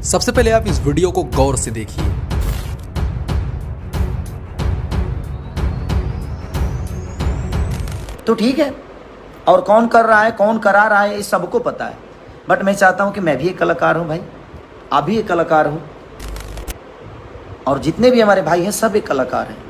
सबसे पहले आप इस वीडियो को गौर से देखिए। तो ठीक है, और कौन कर रहा है, कौन करा रहा है, ये सबको पता है। बट मैं चाहता हूं कि मैं भी एक कलाकार हूं भाई, आप भी एक कलाकार हो, और जितने भी हमारे भाई हैं सब एक कलाकार हैं।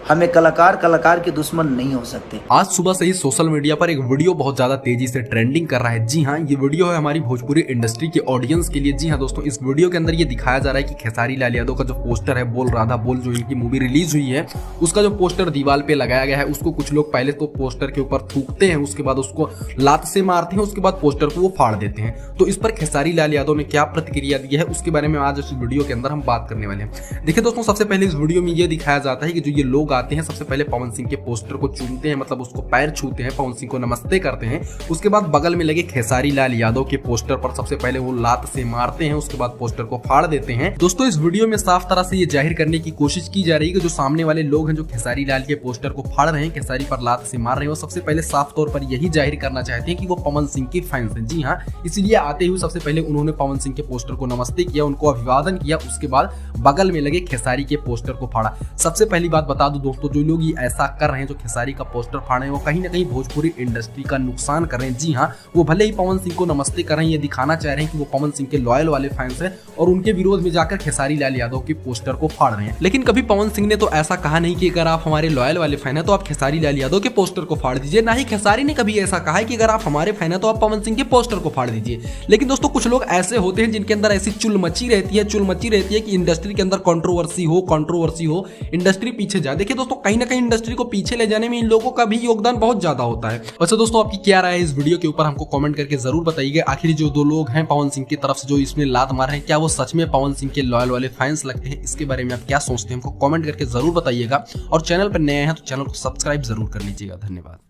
हमें कलाकार के दुश्मन नहीं हो सकते। आज सुबह से ही सोशल मीडिया पर एक वीडियो बहुत ज्यादा तेजी से ट्रेंडिंग कर रहा है। जी हाँ, ये वीडियो है हमारी भोजपुरी इंडस्ट्री के ऑडियंस के लिए। जी हाँ दोस्तों, इस वीडियो के अंदर ये दिखाया जा रहा है कि खेसारी लाल यादव का जो पोस्टर है, बोल राधा बोल, जो इनकी मूवी रिलीज हुई है, उसका जो पोस्टर दीवार पे लगाया गया है, उसको कुछ लोग पहले तो पोस्टर के ऊपर थूकते हैं, उसके बाद उसको लात से मारते हैं, उसके बाद पोस्टर को वो फाड़ देते हैं। तो इस पर खेसारी लाल यादव ने क्या प्रतिक्रिया दी है, उसके बारे में आज इस वीडियो के अंदर हम बात करने वाले हैं। देखिए दोस्तों, सबसे पहले इस वीडियो में ये दिखाया जाता है कि जो ये लोग आते हैं, सबसे पहले पवन सिंह के पोस्टर को चूमते हैं, मतलब उसको पैर छूते हैं, पवन सिंह को नमस्ते करते हैं। उसके बाद बगल में लगे खेसारी लाल यादव के पोस्टर पर सबसे पहले वो लात से मारते हैं, उसके बाद पोस्टर को फाड़ देते हैं। दोस्तों, इस वीडियो में साफ तरह से ये जाहिर करने की कोशिश की जा रही है कि जो सामने वाले लोग हैं, जो खेसारी लाल के पोस्टर को फाड़ रहे हैं, खेसारी पर लात से मार रहे हैं, वो सबसे पहले साफ तौर पर यही जाहिर करना चाहते हैं कि वो पवन सिंह के फैंस हैं। जी हाँ, इसीलिए आते हुए सबसे पहले उन्होंने पवन सिंह के पोस्टर को नमस्ते किया, उनको अभिवादन किया, उसके बाद बगल में लगे खेसारी के पोस्टर को फाड़ा। सबसे पहली बात बता दूं दोस्तों, जो लोग ये ऐसा कर रहे हैं, जो खेसारी का पोस्टर फाड़ रहे हैं, वो कहीं ना कहीं भोजपुरी इंडस्ट्री का नुकसान कर रहे हैं। जी हाँ, वो भले ही पवन सिंह को नमस्ते कर रहे हैं, ये दिखाना चाह रहे हैं कि वो पवन सिंह के लॉयल वाले फैंस हैं, और उनके विरोध में जाकर खेसारी लाल यादव के पोस्टर को फाड़ रहे हैं। लेकिन कभी पवन सिंह ने तो ऐसा कहा नहीं कि अगर आप हमारे लॉयल वाले फैन हैं तो आप खेसारी लाल यादव के पोस्टर को फाड़ दीजिए। ना ही खेसारी ने कभी ऐसा कहा है कि अगर आप हमारे फैन हैं तो आप पवन सिंह के पोस्टर को फाड़ दीजिए। लेकिन दोस्तों, कुछ लोग ऐसे होते हैं जिनके अंदर ऐसी चुल मची रहती है कि इंडस्ट्री के अंदर कंट्रोवर्सी हो, इंडस्ट्री पीछे जाए। देखिए दोस्तों, कहीं ना कहीं इंडस्ट्री को पीछे ले जाने में इन लोगों का भी योगदान बहुत ज्यादा होता है। वैसे दोस्तों, आपकी क्या राय है इस वीडियो के ऊपर, हमको कमेंट करके जरूर बताइएगा। आखिर जो दो लोग हैं पवन सिंह की तरफ से जो इसमें लात मार रहे हैं, क्या वो सच में पवन सिंह के लॉयल वाले फैंस लगते हैं? इसके बारे में आप क्या सोचते हैं, हमको कमेंट करके जरूर बताइएगा। और चैनल पर नए हैं तो चैनल को सब्सक्राइब जरूर कर लीजिएगा। धन्यवाद।